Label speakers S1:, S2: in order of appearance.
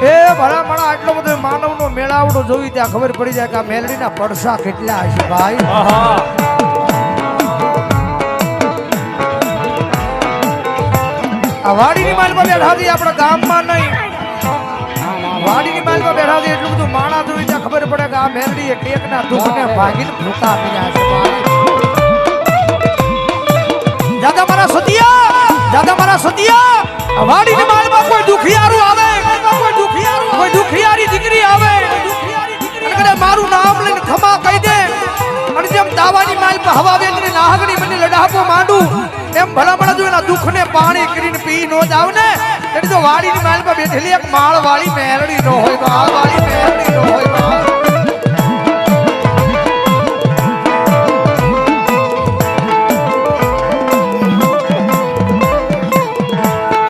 S1: એ ભલા મણા આટલો બધો માનવનો મેળાવડો જોઈ ત્યાં ખબર પડી જાય કે આ મેલડીના પડસા કેટલા હશે ભાઈ. આ વાડીની માલમાં બેઠા છે આપણા ગામમાં નહીં, વાડીની માલમાં બેઠા છે એટલું બધું માણા જોઈ ત્યાં ખબર પડે કે આ મેલડી ટેકના દુઃખને ભાગીને ભૂકા પીયા છે ભાઈ. દાદા મારા સતિયા વાડીની માલમાં કોઈ દુખિયારું આવે, કોઈ દુખિયારી દીકરી આવે અને મારું નામ લઈને ખમા કહી દે અને જેમ દાવાની માલ પર હવા વેચીને નાહગણી મને લડાપો માંડું એમ ભલામણ જો એના દુઃખને પાણી કરીને પી નો જાવ ને એટલે તો વાડીની માલ પર બેઠેલી એક માળ વાળી મેલડી નો હોય, માળ વાળી મેલડી નો હોય.